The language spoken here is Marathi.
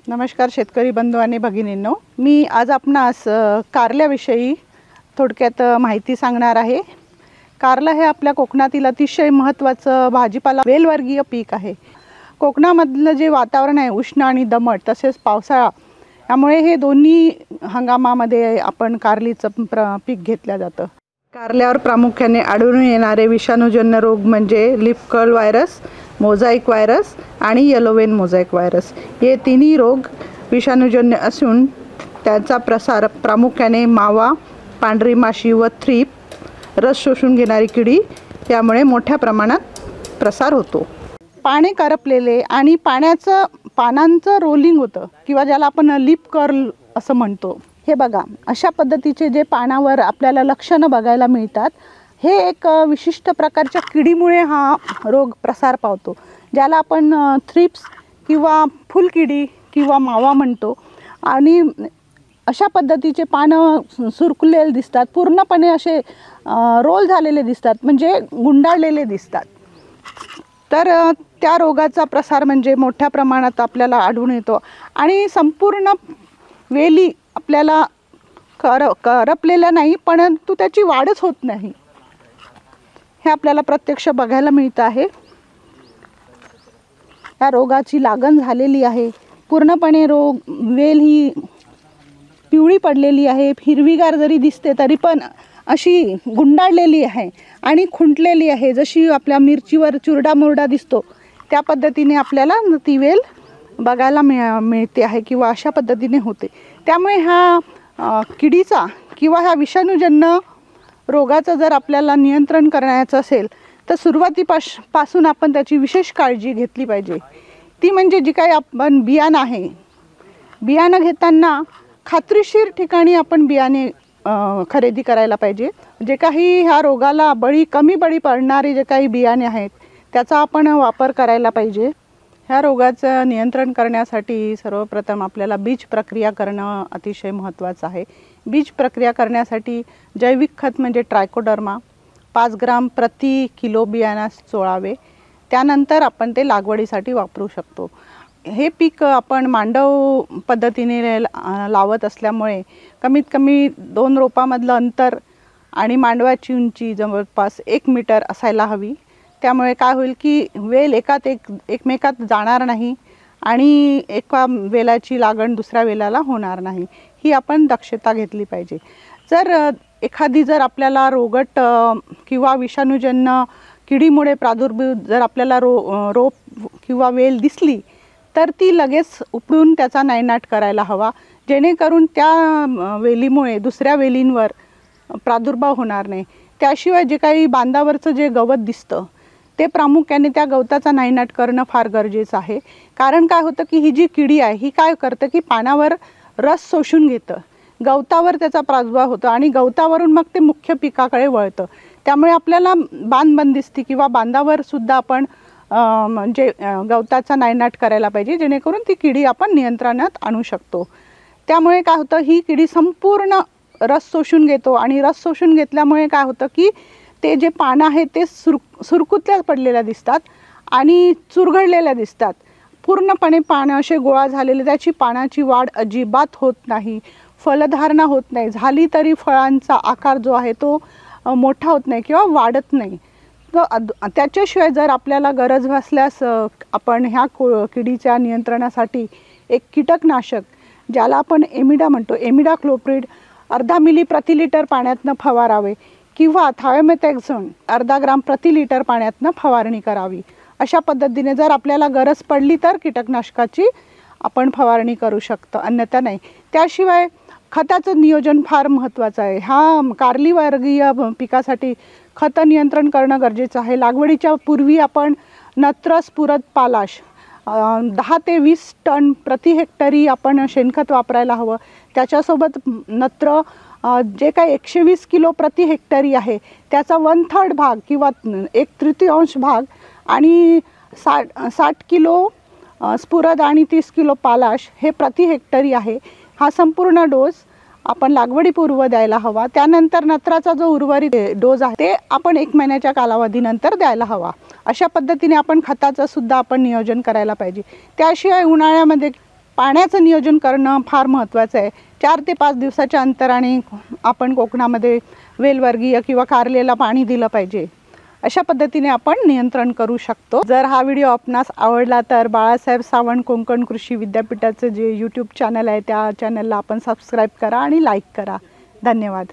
नमस्कार शेतकरी बंधू आणि भगिनींनो, मी आज आपणास कारल्याविषयी थोडक्यात माहिती सांगणार आहे। कारला हे आपल्या कोकणातील अतिशय महत्त्वाचं भाजीपाला वेलवर्गीय पीक आहे। कोकणामधलं जे वातावरण आहे उष्ण आणि दमट तसेच पावसाळा, त्यामुळे हे दोन्ही हंगामामध्ये आपण कारलीचं पीक घेतलं जातं। कारल्यावर प्रामुख्याने आढळून येणारे विषाणूजन्य रोग म्हणजे लीफ कर्ल व्हायरस, मोझॅइक व्हायरस आणि येलो वेन मोझॅइक व्हायरस। हे तिन्ही रोग विषाणूजन्य असून त्यांचा प्रसार प्रामुख्याने मावा, पांढरी माशी व थ्रीप, रस शोषून घेणारी किडी यामुळे मोठ्या प्रमाणात प्रसार होतो। पाने करपलेले आणि पानांचं रोलिंग होतं किंवा ज्याला आपण लीफ कर्ल असं म्हणतो। हे बघा, अशा पद्धतीचे जे पानावर आपल्याला लक्षणं बघायला मिळतात, हे एक विशिष्ट प्रकारच्या किडीमुळे हा रोग प्रसार पावतो, ज्याला आपण थ्रिप्स किंवा फुलकिडी किंवा मावा म्हणतो। आणि अशा पद्धतीचे पानं सुरकुलेले दिसतात, पूर्णपणे असे रोल झालेले दिसतात, म्हणजे गुंडाळलेले दिसतात। तर त्या रोगाचा प्रसार म्हणजे मोठ्या प्रमाणात आपल्याला आढळून येतो आणि संपूर्ण वेली आपल्याला करपलेला नाही, परंतु त्याची वाढच होत नाही, हे आपल्याला प्रत्यक्ष बघायला मिळतं आहे। या रोगाची लागण झालेली आहे, पूर्णपणे वेल ही पिवळी पडलेली आहे, हिरवीगार जरी दिसते तरी पण अशी गुंडाळलेली आहे आणि खुंटलेली आहे। जशी आपल्या मिरचीवर चुरडा मुरडा दिसतो त्या पद्धतीने आपल्याला ती वेल बघायला मिळते आहे किंवा अशा पद्धतीने होते। त्यामुळे ह्या किडीचा किंवा ह्या विषाणूजन्य रोगाचं जर आपल्याला नियंत्रण करायचं असेल तर सुरुवातीपासून आपण त्याची विशेष काळजी घेतली पाहिजे। ती म्हणजे जी काही आपण बियाणं आहे, बियाणं घेताना खात्रीशीर ठिकाणी आपण बियाणे खरेदी करायला पाहिजे। जे काही ह्या रोगाला कमी बळी पडणारे जे काही बियाणे आहेत त्याचा आपण वापर करायला पाहिजे। ह्या रोगाचं नियंत्रण करण्यासाठी सर्वप्रथम आपल्याला बीज प्रक्रिया करणं अतिशय महत्त्वाचं आहे। बीज प्रक्रिया करण्यासाठी जैविक खत म्हणजे ट्रायकोडर्मा 5 ग्राम प्रति किलो बियाणास चोळावे, त्यानंतर आपण ते लागवडीसाठी वापरू शकतो। हे पीक आपण मांडव पद्धतीने लावत असल्यामुळे कमीत कमी 2 रोपामधलं अंतर आणि मांडवाची उंची जवळपास 1 मीटर असायला हवी। त्यामुळे काय होईल की वेल एकमेकात जाणार नाही आणि एका वेलाची लागण दुसऱ्या वेलाला होणार नाही, ही आपण दक्षता घेतली पाहिजे। जर आपल्याला रोगट किंवा विषाणूजन्य किडीमुळे प्रादुर्भाव जर आपल्याला रोप किंवा वेल दिसली तर ती लगेच उपडून त्याचा नायनाट करायला हवा, जेणेकरून त्या वेलीमुळे दुसऱ्या वेलींवर प्रादुर्भाव होणार नाही। त्याशिवाय जे काही बांधावरचं जे गवत दिसतं ते प्रामुख्याने त्या गवताचा नायनाट करणं फार गरजेचं आहे। कारण काय होतं की ही जी किडी आहे ही काय करतं की पानावर रस शोषून घेतं, गवतावर त्याचा प्रादुर्भाव होतो आणि गवतावरून मग ते मुख्य पिकाकडे वळतं। त्यामुळे आपल्याला बंदिस्ती किंवा बांधावर सुद्धा आपण म्हणजे गवताचा नायनाट करायला पाहिजे, जेणेकरून ती किडी आपण नियंत्रणात आणू शकतो। त्यामुळे काय होतं, ही किडी संपूर्ण रस शोषून घेतो आणि रस शोषून घेतल्यामुळे काय होतं की ते जे पानं आहेत ते सुरकुत्या पडलेल्या दिसतात आणि चुरगळलेल्या दिसतात। पूर्णपणे पानं असे गोळा झालेले, त्याची पानाची वाढ अजिबात होत नाही, फलधारणा होत नाही, झाली तरी फळांचा आकार जो आहे तो मोठा होत नाही किंवा वाढत नाही। त्याच्याशिवाय जर आपल्याला गरज भासल्यास आपण ह्या किडीच्या नियंत्रणासाठी एक कीटकनाशक ज्याला आपण एमिडा म्हणतो, इमिडाक्लोप्रिड अर्धा मिली प्रति लिटर पाण्यातनं फवारावे किंवा थायोमेथॅक्झोन अर्धा ग्राम प्रति लिटर पाण्यातनं फवारणी करावी। अशा पद्धतीने जर आपल्याला गरज पडली तर कीटकनाशकाची आपण फवारणी करू शकतो, अन्यथा नाही। त्याशिवाय खताचं नियोजन फार महत्त्वाचं आहे। ह्या कारली वर्गीय पिकासाठी खत नियंत्रण करणं गरजेचं आहे। लागवडीच्या पूर्वी आपण नत्र, स्फुरद, पालाश 10 ते 20 टन प्रति हेक्टरी आपण शेणखत वापरायला हवं। त्याच्यासोबत नत्र जे काही 120 किलो प्रति हेक्टरी आहे त्याचा 1/3 भाग किंवा 1/3 भाग आणि 60 किलो स्फुरद आणि 30 किलो पालाश हे प्रति हेक्टरी आहे। हा संपूर्ण डोस आपण लागवडीपूर्व द्यायला हवा। त्यानंतर नत्राचा जो उर्वरित डोस आहे ते आपण 1 महिन्याच्या कालावधीनंतर द्यायला हवा। अशा पद्धतीने आपण खताचं सुद्धा आपण नियोजन करायला पाहिजे। त्याशिवाय उन्हाळ्यामध्ये पाण्याचं नियोजन करणं फार महत्त्वाचं आहे. 4 ते 5 दिवसाच्या अंतराने आपण कोकणामध्ये वेलवर्गीय किंवा कारलेला पाणी दिलं पाहिजे. अशा पद्धतीने आपण नियंत्रण करू शकतो. जर हा व्हिडिओ आपणास आवडला तर बाळासाहेब सावंत कोकण कृषी विद्यापीठाचं जे यूट्यूब चॅनल आहे त्या चॅनलला आपण सबस्क्राईब करा आणि लाईक करा. धन्यवाद.